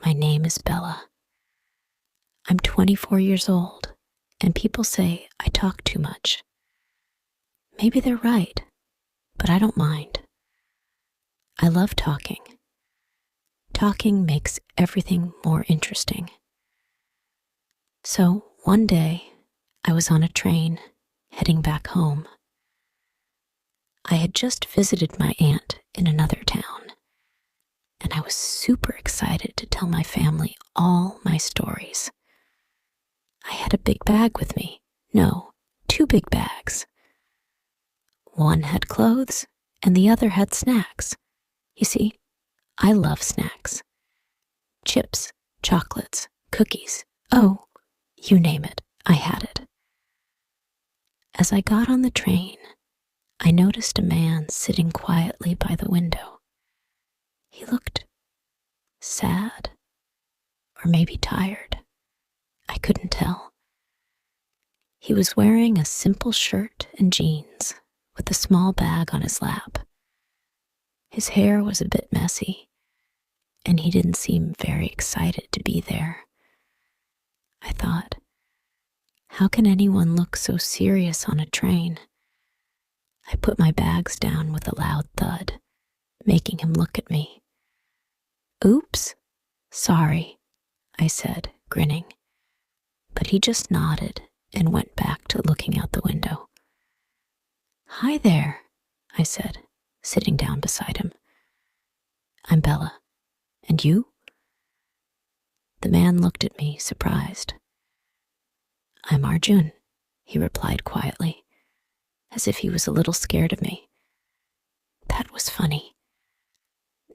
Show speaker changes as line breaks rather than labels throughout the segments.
My name is Bella. I'm 24 years old, and people say I talk too much. Maybe they're right, but I don't mind. I love talking. Talking makes everything more interesting. So one day, I was on a train heading back home. I had just visited my aunt in another town, and I was super excited to tell my family all my stories. I had a big bag with me. No, 2 big bags. One had clothes, and the other had snacks. You see, I love snacks. Chips, chocolates, cookies. Oh, you name it, I had it. As I got on the train, I noticed a man sitting quietly by the window. He looked sad, or maybe tired. I couldn't tell. He was wearing a simple shirt and jeans with a small bag on his lap. His hair was a bit messy, and he didn't seem very excited to be there. I thought, how can anyone look so serious on a train? I put my bags down with a loud thud, making him look at me. Oops, sorry, I said, grinning. But he just nodded and went back to looking out the window. Hi there, I said, sitting down beside him. I'm Bella. And you? The man looked at me, surprised. I'm Arjun, he replied quietly, as if he was a little scared of me. That was funny.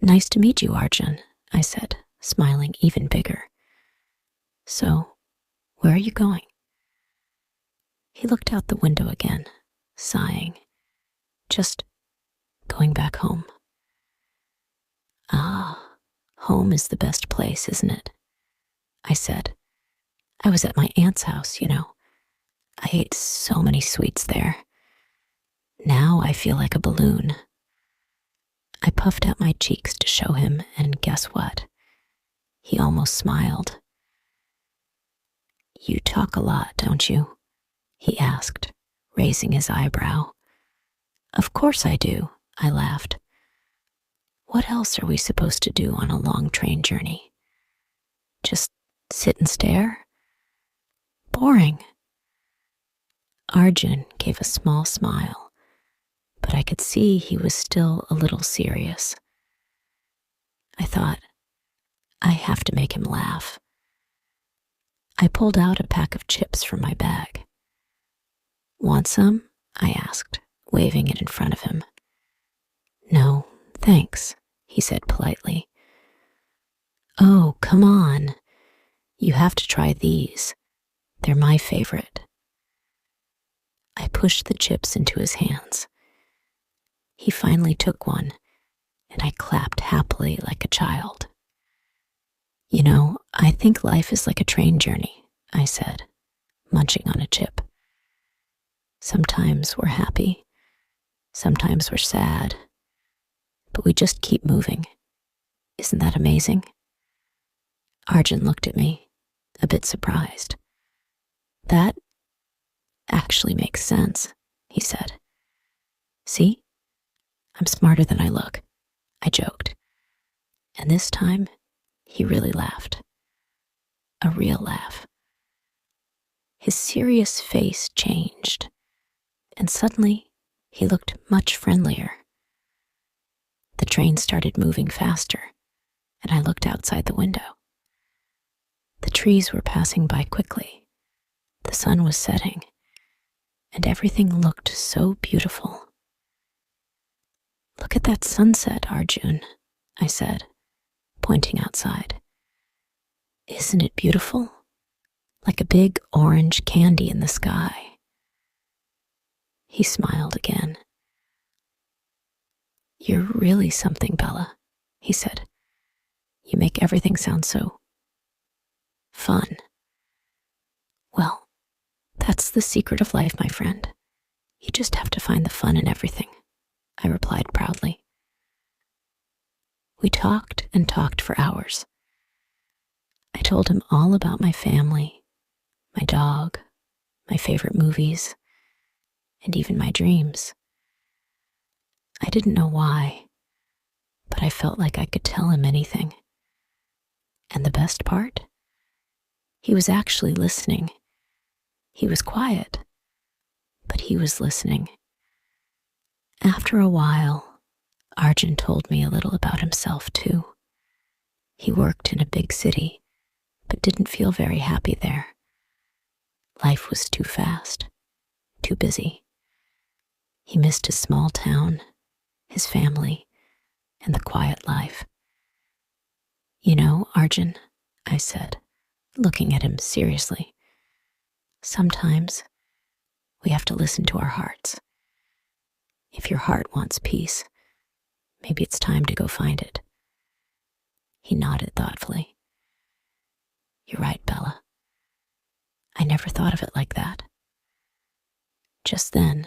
Nice to meet you, Arjun, I said, smiling even bigger. So, where are you going? He looked out the window again, sighing. Just going back home. Ah, home is the best place, isn't it? I said. I was at my aunt's house, you know. I ate so many sweets there. Now I feel like a balloon. I puffed out my cheeks to show him, and guess what? He almost smiled. You talk a lot, don't you? He asked, raising his eyebrow. Of course I do, I laughed. What else are we supposed to do on a long train journey? Just sit and stare? Boring. Arjun gave a small smile, but I could see he was still a little serious. I thought, I have to make him laugh. I pulled out a pack of chips from my bag. Want some? I asked, waving it in front of him. No, thanks, he said politely. Oh, come on. You have to try these. They're my favorite. I pushed the chips into his hands. He finally took one, and I clapped happily like a child. You know, I think life is like a train journey, I said, munching on a chip. Sometimes we're happy, sometimes we're sad, but we just keep moving. Isn't that amazing? Arjun looked at me, a bit surprised. That actually makes sense, he said. See? I'm smarter than I look, I joked. And this time, he really laughed. A real laugh. His serious face changed, and suddenly he looked much friendlier. The train started moving faster, and I looked outside the window. The trees were passing by quickly. The sun was setting, and everything looked so beautiful. Look at that sunset, Arjun, I said, pointing outside. Isn't it beautiful? Like a big orange candy in the sky. He smiled again. You're really something, Bella, he said. You make everything sound so fun. Well, that's the secret of life, my friend. You just have to find the fun in everything, I replied proudly. We talked and talked for hours. I told him all about my family, my dog, my favorite movies, and even my dreams. I didn't know why, but I felt like I could tell him anything. And the best part? He was actually listening. He was quiet, but he was listening. After a while, Arjun told me a little about himself too. He worked in a big city, but didn't feel very happy there. Life was too fast, too busy. He missed his small town, his family, and the quiet life. You know, Arjun, I said, looking at him seriously, sometimes we have to listen to our hearts. If your heart wants peace, maybe it's time to go find it. He nodded thoughtfully. You're right, Bella. I never thought of it like that. Just then,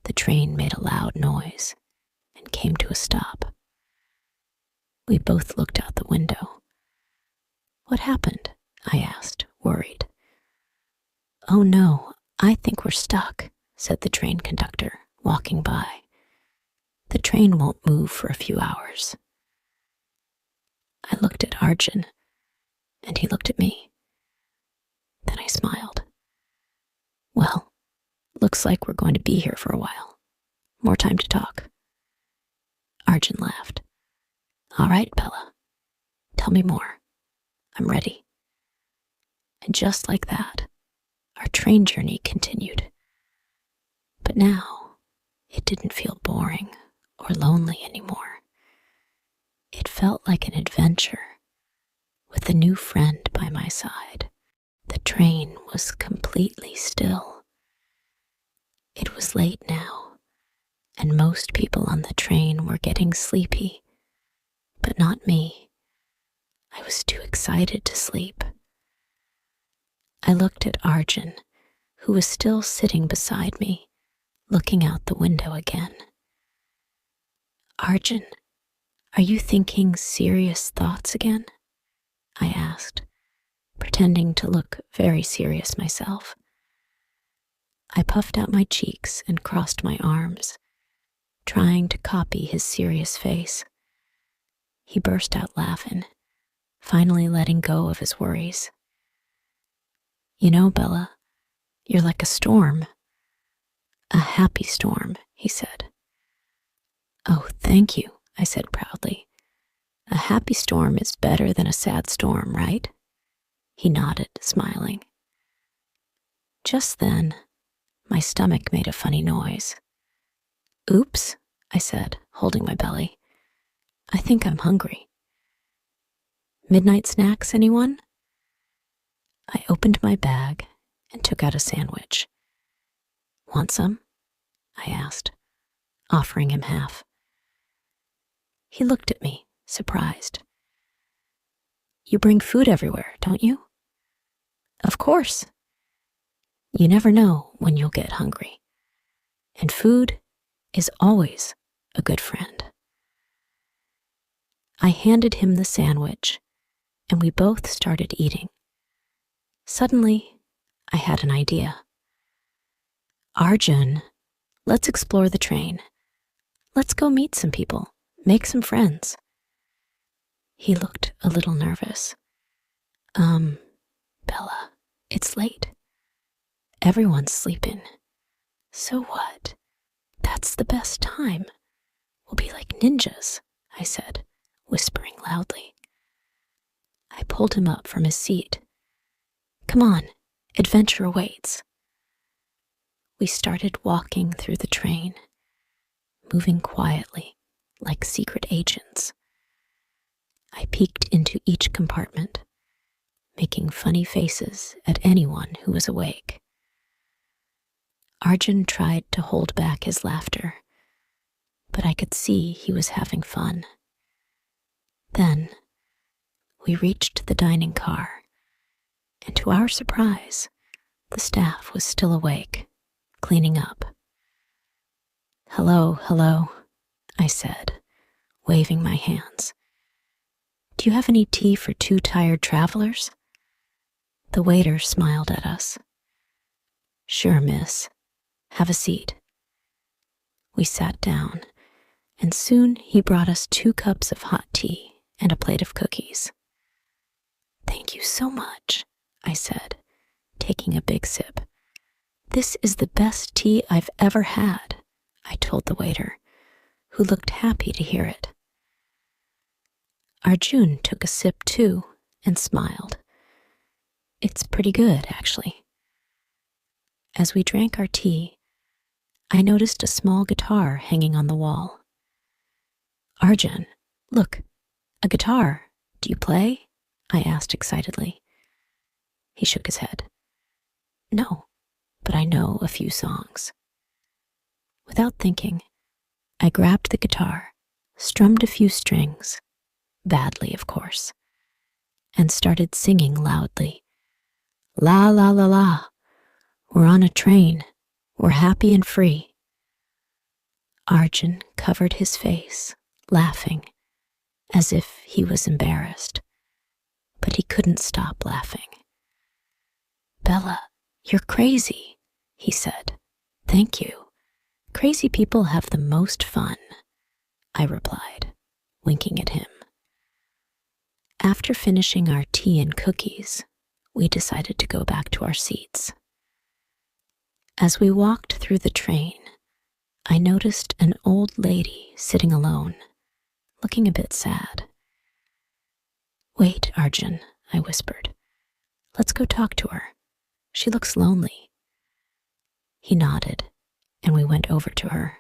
the train made a loud noise and came to a stop. We both looked out the window. What happened? I asked, worried. Oh no, I think we're stuck, said the train conductor, walking by. The train won't move for a few hours. I looked at Arjun, and he looked at me. Then I smiled. Well, looks like we're going to be here for a while. More time to talk. Arjun laughed. All right, Bella. Tell me more. I'm ready. And just like that, our train journey continued. But now, it didn't feel boring or lonely anymore. It felt like an adventure with a new friend by my side. The train was completely still. It was late now, and most people on the train were getting sleepy, but not me. I was too excited to sleep. I looked at Arjun, who was still sitting beside me, looking out the window again. Arjun, are you thinking serious thoughts again? I asked, pretending to look very serious myself. I puffed out my cheeks and crossed my arms, trying to copy his serious face. He burst out laughing, finally letting go of his worries. You know, Bella, you're like a storm. A happy storm, he said. Oh, thank you, I said proudly. A happy storm is better than a sad storm, right? He nodded, smiling. Just then, my stomach made a funny noise. Oops, I said, holding my belly. I think I'm hungry. Midnight snacks, anyone? I opened my bag and took out a sandwich. Want some? I asked, offering him half. He looked at me, surprised. You bring food everywhere, don't you? Of course. You never know when you'll get hungry. And food is always a good friend. I handed him the sandwich, and we both started eating. Suddenly, I had an idea. Arjun, let's explore the train. Let's go meet some people, make some friends. He looked a little nervous. Bella, it's late. Everyone's sleeping. So what? That's the best time. We'll be like ninjas, I said, whispering loudly. I pulled him up from his seat. Come on, adventure awaits. We started walking through the train, moving quietly like secret agents. I peeked into each compartment, making funny faces at anyone who was awake. Arjun tried to hold back his laughter, but I could see he was having fun. Then, we reached the dining car, and to our surprise, the staff was still awake, cleaning up. Hello, hello, I said, waving my hands. Do you have any tea for two tired travelers? The waiter smiled at us. Sure, miss. Have a seat. We sat down, and soon he brought us 2 cups of hot tea and a plate of cookies. Thank you so much, I said, taking a big sip. This is the best tea I've ever had, I told the waiter, who looked happy to hear it. Arjun took a sip too and smiled. It's pretty good, actually. As we drank our tea, I noticed a small guitar hanging on the wall. Arjun, look, a guitar. Do you play? I asked excitedly. He shook his head. No, but I know a few songs. Without thinking, I grabbed the guitar, strummed a few strings, badly of course, and started singing loudly. La la la la, we're on a train, we're happy and free. Arjun covered his face, laughing, as if he was embarrassed, but he couldn't stop laughing. Bella, you're crazy, he said. Thank you. Crazy people have the most fun, I replied, winking at him. After finishing our tea and cookies, we decided to go back to our seats. As we walked through the train, I noticed an old lady sitting alone, looking a bit sad. Wait, Arjun, I whispered. Let's go talk to her. She looks lonely. He nodded, and we went over to her.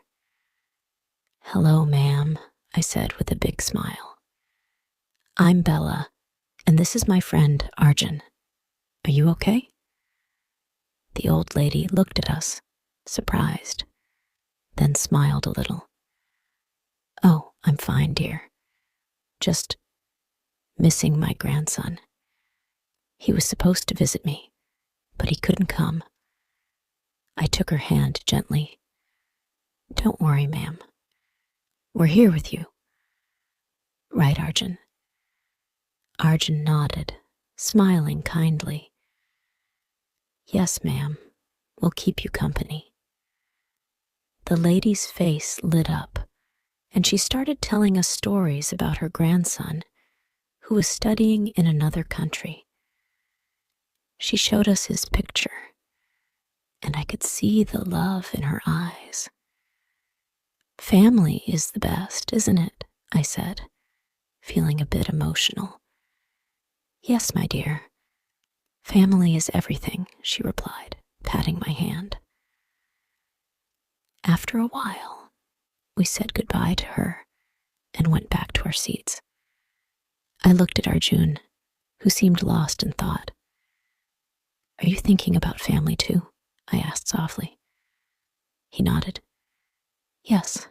Hello, ma'am, I said with a big smile. I'm Bella, and this is my friend, Arjun. Are you okay? The old lady looked at us, surprised, then smiled a little. Oh, I'm fine, dear. Just missing my grandson. He was supposed to visit me, but he couldn't come. I took her hand gently. Don't worry, ma'am. We're here with you. Right, Arjun? Arjun nodded, smiling kindly. Yes, ma'am. We'll keep you company. The lady's face lit up, and she started telling us stories about her grandson, who was studying in another country. She showed us his picture, and I could see the love in her eyes. Family is the best, isn't it? I said, feeling a bit emotional. Yes, my dear. Family is everything, she replied, patting my hand. After a while, we said goodbye to her and went back to our seats. I looked at Arjun, who seemed lost in thought. Are you thinking about family too? I asked softly. He nodded. Yes.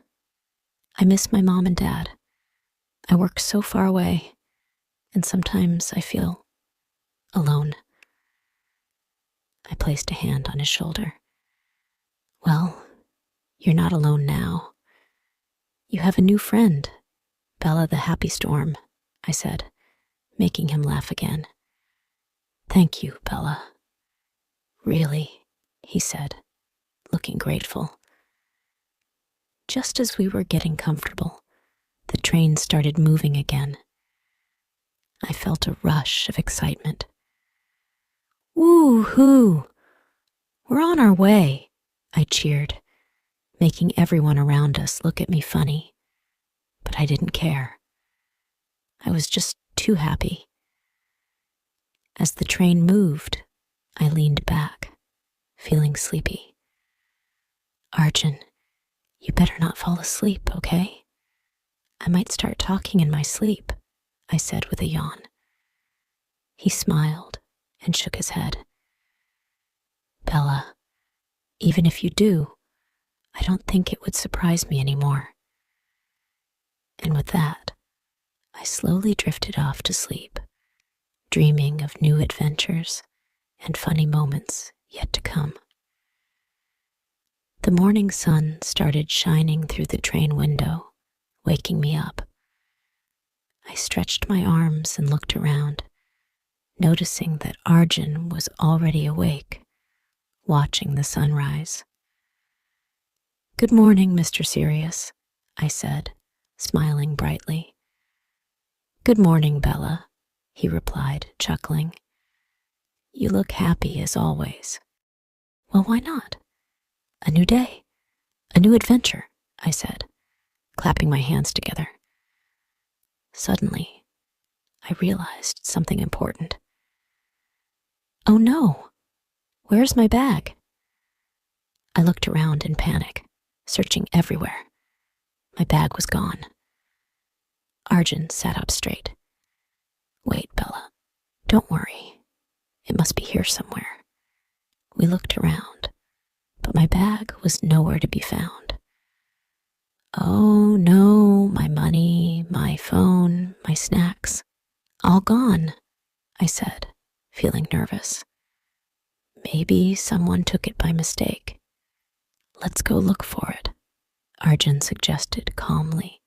I miss my mom and dad. I work so far away, and sometimes I feel alone. I placed a hand on his shoulder. Well, you're not alone now. You have a new friend, Bella the Happy Storm, I said, making him laugh again. Thank you, Bella. Really, he said, looking grateful. Just as we were getting comfortable, the train started moving again. I felt a rush of excitement. Woo-hoo! We're on our way, I cheered, making everyone around us look at me funny. But I didn't care. I was just too happy. As the train moved, I leaned back, feeling sleepy. Arjun, you better not fall asleep, okay? I might start talking in my sleep, I said with a yawn. He smiled and shook his head. Bella, even if you do, I don't think it would surprise me anymore. And with that, I slowly drifted off to sleep, dreaming of new adventures and funny moments yet to come. The morning sun started shining through the train window, waking me up. I stretched my arms and looked around, noticing that Arjun was already awake, watching the sunrise. "Good morning, Mr. Sirius," I said, smiling brightly. "Good morning, Bella," he replied, chuckling. "You look happy as always." "Well, why not? A new day, a new adventure," I said, clapping my hands together. Suddenly, I realized something important. "Oh no, where's my bag?" I looked around in panic, searching everywhere. My bag was gone. Arjun sat up straight. "Wait, Bella, don't worry. It must be here somewhere." We looked around, but my bag was nowhere to be found. "Oh no, my money, my phone, my snacks, all gone," I said, feeling nervous. "Maybe someone took it by mistake." "Let's go look for it," Arjun suggested calmly.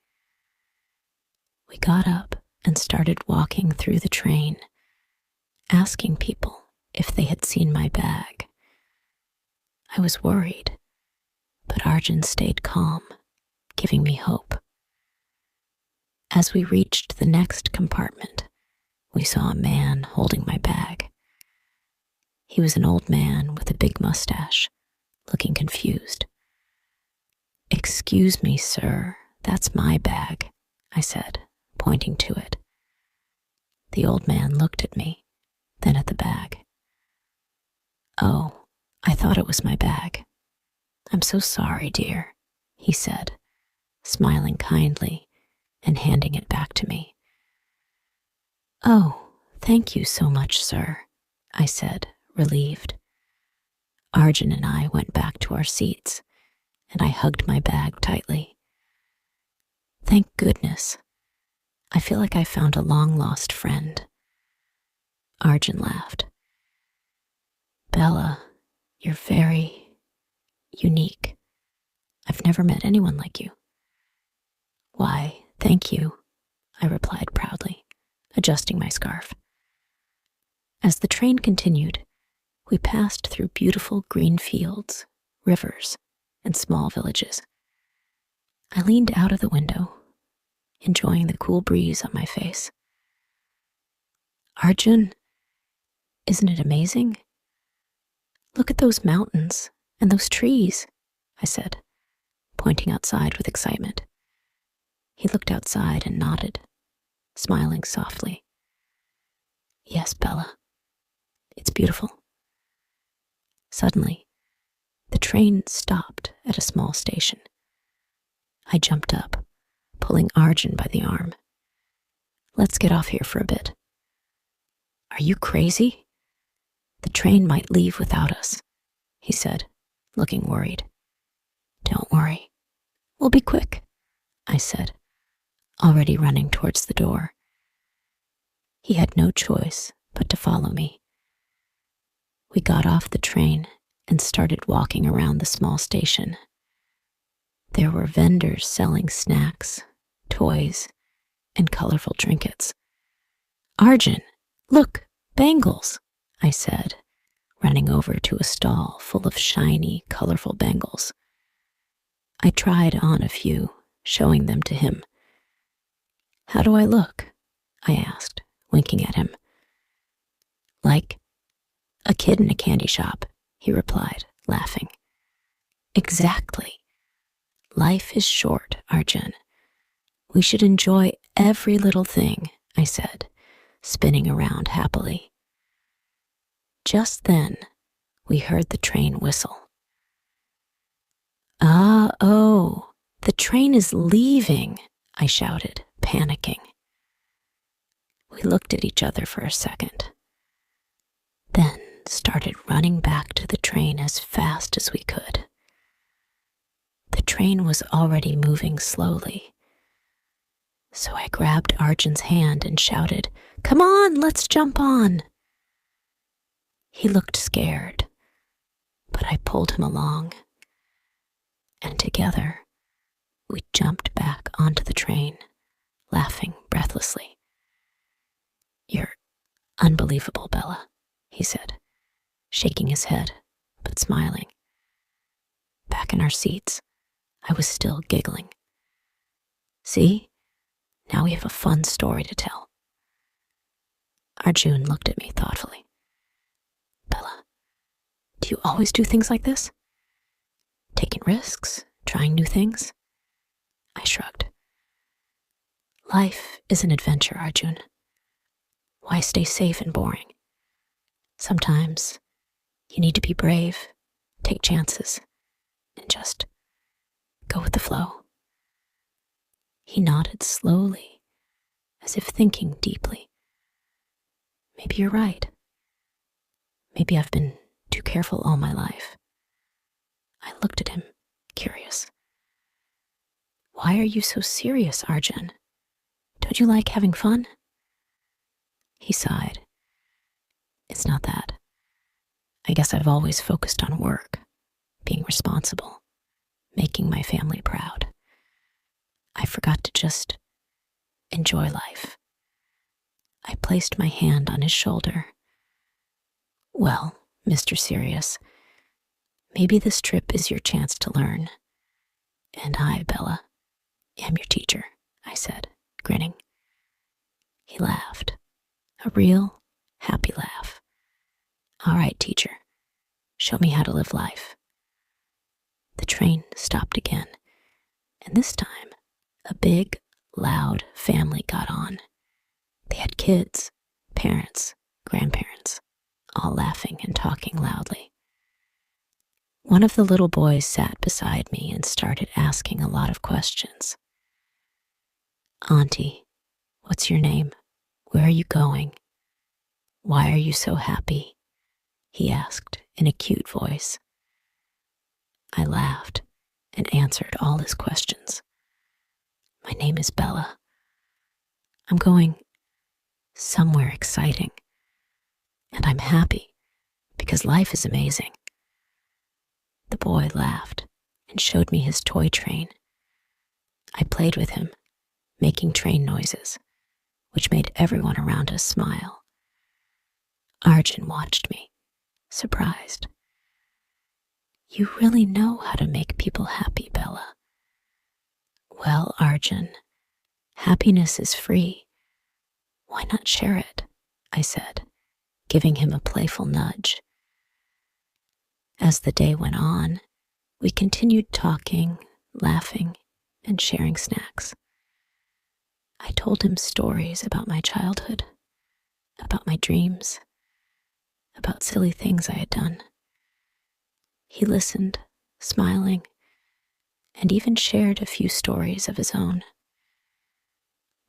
We got up and started walking through the train, asking people if they had seen my bag. I was worried, but Arjun stayed calm, giving me hope. As we reached the next compartment, we saw a man holding my bag. He was an old man with a big mustache, looking confused. "Excuse me, sir, that's my bag," I said, pointing to it. The old man looked at me, then at the bag. "Oh, I thought it was my bag. I'm so sorry, dear," he said, smiling kindly and handing it back to me. "Oh, thank you so much, sir," I said, relieved. Arjun and I went back to our seats, and I hugged my bag tightly. Thank goodness. I feel like I found a long-lost friend. Arjun laughed. "Bella, you're very unique. I've never met anyone like you." "Why, thank you," I replied proudly, adjusting my scarf. As the train continued, we passed through beautiful green fields, rivers, and small villages. I leaned out of the window, enjoying the cool breeze on my face. "Arjun, isn't it amazing? Look at those mountains and those trees," I said, pointing outside with excitement. He looked outside and nodded, smiling softly. "Yes, Bella, it's beautiful." Suddenly, the train stopped at a small station. I jumped up, pulling Arjun by the arm. "Let's get off here for a bit." "Are you crazy? The train might leave without us," he said, looking worried. "Don't worry. We'll be quick," I said, already running towards the door. He had no choice but to follow me. We got off the train and started walking around the small station. There were vendors selling snacks, toys, and colorful trinkets. "Arjun, look, bangles," I said, running over to a stall full of shiny, colorful bangles. I tried on a few, showing them to him. "How do I look?" I asked, winking at him. "Like a kid in a candy shop," he replied, laughing. "Exactly. Life is short, Arjun. We should enjoy every little thing," I said, spinning around happily. Just then, we heard the train whistle. "Oh, the train is leaving," I shouted, panicking. We looked at each other for a second, then started running back to the train as fast as we could. The train was already moving slowly, so I grabbed Arjun's hand and shouted, "Come on, let's jump on." He looked scared, but I pulled him along, and together we jumped back onto the train laughing breathlessly. "You're unbelievable, Bella," he said, shaking his head, but smiling. Back in our seats, I was still giggling. "See? Now we have a fun story to tell." Arjun looked at me thoughtfully. "Bella, do you always do things like this? Taking risks, trying new things?" I shrugged. "Life is an adventure, Arjun. Why stay safe and boring? Sometimes you need to be brave, take chances, and just go with the flow." He nodded slowly, as if thinking deeply. "Maybe you're right. Maybe I've been too careful all my life." I looked at him, curious. "Why are you so serious, Arjun? Don't you like having fun?" He sighed. "It's not that. I guess I've always focused on work, being responsible, making my family proud. I forgot to just enjoy life." I placed my hand on his shoulder. "Well, Mr. Serious, maybe this trip is your chance to learn. And I, Bella, am your teacher," I said, grinning. He laughed, a real, happy laugh. "All right, teacher, show me how to live life." The train stopped again, and this time, a big, loud family got on. They had kids, parents, grandparents, all laughing and talking loudly. One of the little boys sat beside me and started asking a lot of questions. "Auntie, what's your name? Where are you going? Why are you so happy?" he asked in a cute voice. I laughed and answered all his questions. "My name is Bella. I'm going somewhere exciting, and I'm happy because life is amazing." The boy laughed and showed me his toy train. I played with him, making train noises, which made everyone around us smile. Arjun watched me, surprised. "You really know how to make people happy, Bella." "Well, Arjun, happiness is free. Why not share it?" I said, giving him a playful nudge. As the day went on, we continued talking, laughing, and sharing snacks. I told him stories about my childhood, about my dreams, about silly things I had done. He listened, smiling, and even shared a few stories of his own.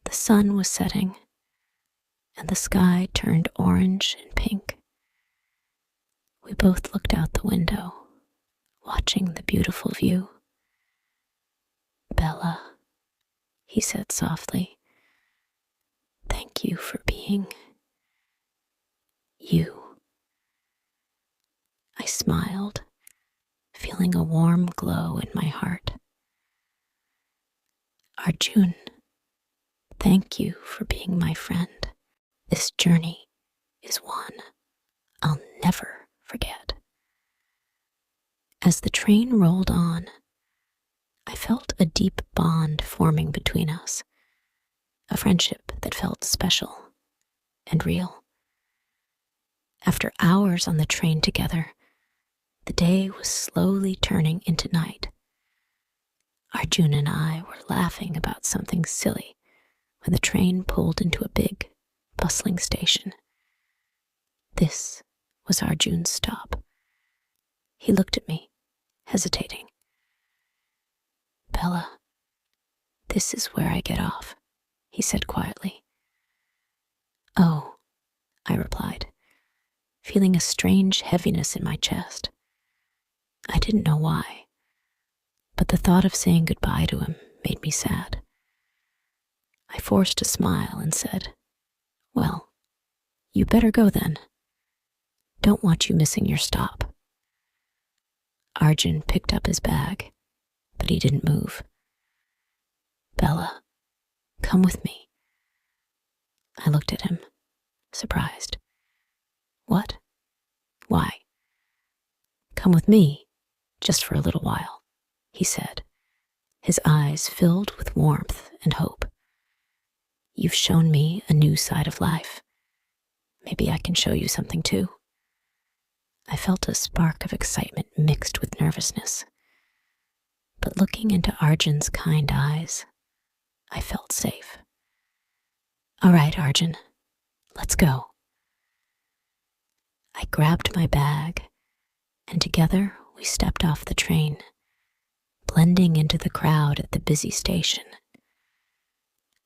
The sun was setting, and the sky turned orange and pink. We both looked out the window, watching the beautiful view. "Bella," he said softly, "thank you for being you." I smiled, feeling a warm glow in my heart. "Arjun, thank you for being my friend. This journey is one I'll never forget." As the train rolled on, I felt a deep bond forming between us, a friendship that felt special and real. After hours on the train together, the day was slowly turning into night. Arjun and I were laughing about something silly when the train pulled into a big, bustling station. This was Arjun's stop. He looked at me, hesitating. "Bella, this is where I get off," he said quietly. "Oh," I replied, feeling a strange heaviness in my chest. I didn't know why, but the thought of saying goodbye to him made me sad. I forced a smile and said, "Well, you better go then. Don't want you missing your stop." Arjun picked up his bag, but he didn't move. "Bella, Come with me. I looked at him, surprised. What? Why? Come with me, just for a little while, he said, his eyes filled with warmth and hope. You've shown me a new side of life. Maybe I can show you something too. I felt a spark of excitement mixed with nervousness. But looking into Arjun's kind eyes, I felt safe. All right, Arjun, let's go. I grabbed my bag, and together we stepped off the train, blending into the crowd at the busy station.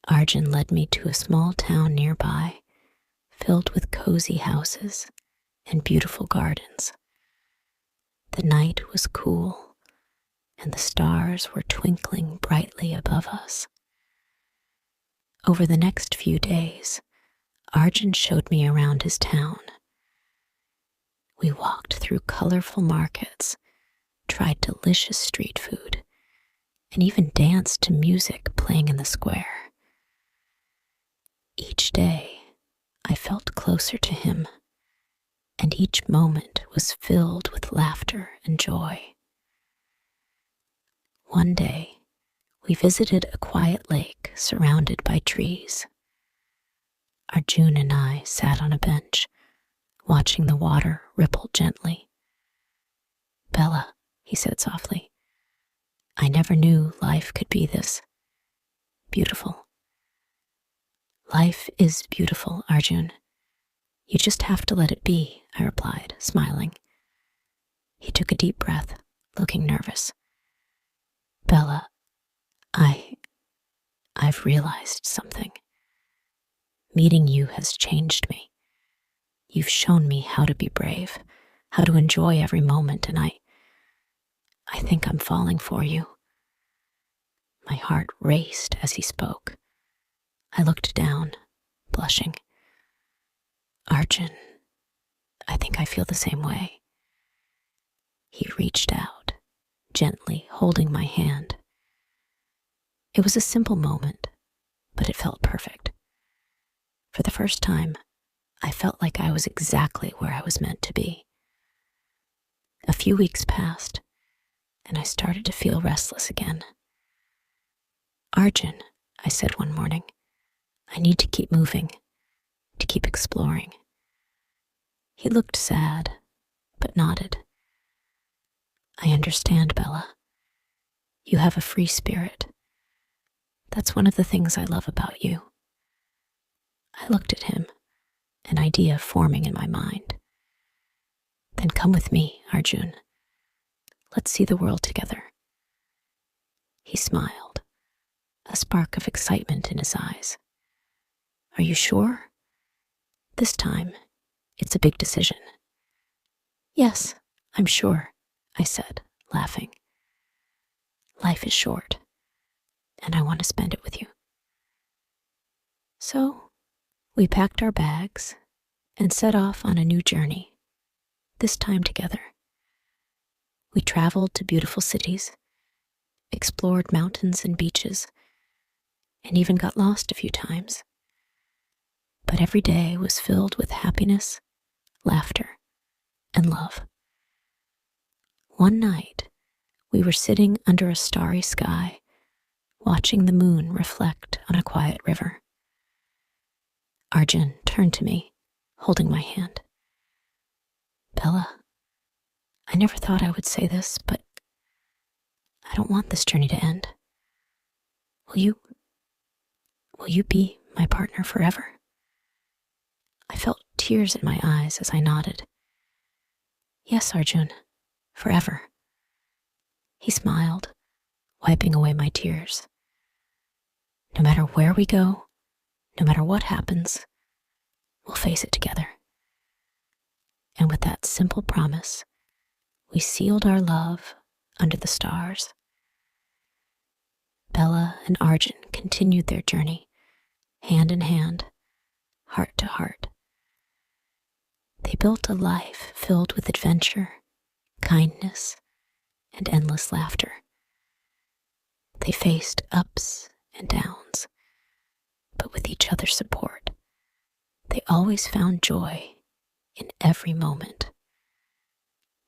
Arjun led me to a small town nearby, filled with cozy houses and beautiful gardens. The night was cool, and the stars were twinkling brightly above us. Over the next few days, Arjun showed me around his town. We walked through colorful markets, tried delicious street food, and even danced to music playing in the square. Each day, I felt closer to him, and each moment was filled with laughter and joy. One day, we visited a quiet lake surrounded by trees. Arjun and I sat on a bench, watching the water ripple gently. Bella, he said softly, I never knew life could be this beautiful. Life is beautiful, Arjun. You just have to let it be, I replied, smiling. He took a deep breath, looking nervous. Bella, I've realized something. Meeting you has changed me. You've shown me how to be brave, how to enjoy every moment, and I think I'm falling for you. My heart raced as he spoke. I looked down, blushing. Arjun, I think I feel the same way. He reached out, gently holding my hand. It was a simple moment, but it felt perfect. For the first time, I felt like I was exactly where I was meant to be. A few weeks passed, and I started to feel restless again. Arjun, I said one morning, I need to keep moving, to keep exploring. He looked sad, but nodded. I understand, Bella. You have a free spirit. That's one of the things I love about you. I looked at him, an idea forming in my mind. Then come with me, Arjun. Let's see the world together. He smiled, a spark of excitement in his eyes. Are you sure? This time, it's a big decision. Yes, I'm sure, I said, laughing. Life is short, and I want to spend it with you. So, we packed our bags and set off on a new journey, this time together. We traveled to beautiful cities, explored mountains and beaches, and even got lost a few times. But every day was filled with happiness, laughter, and love. One night, we were sitting under a starry sky, watching the moon reflect on a quiet river. Arjun turned to me, holding my hand. Bella, I never thought I would say this, but I don't want this journey to end. Will you be my partner forever? I felt tears in my eyes as I nodded. Yes, Arjun, forever. He smiled, wiping away my tears. No matter where we go, no matter what happens, we'll face it together. And with that simple promise, we sealed our love under the stars. Bella and Arjun continued their journey, hand in hand, heart to heart. They built a life filled with adventure, kindness, and endless laughter. They faced ups and downs, but with each other's support. They always found joy in every moment.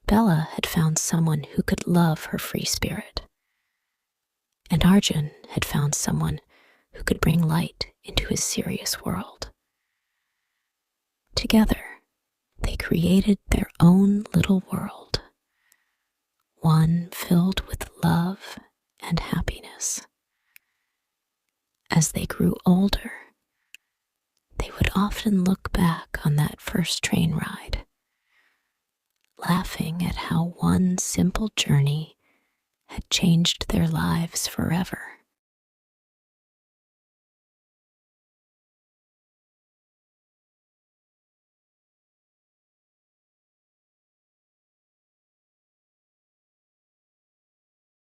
Bella had found someone who could love her free spirit, and Arjun had found someone who could bring light into his serious world. Together, they created their own little world, one filled with love and happiness. As they grew older, they would often look back on that first train ride, laughing at how one simple journey had changed their lives forever.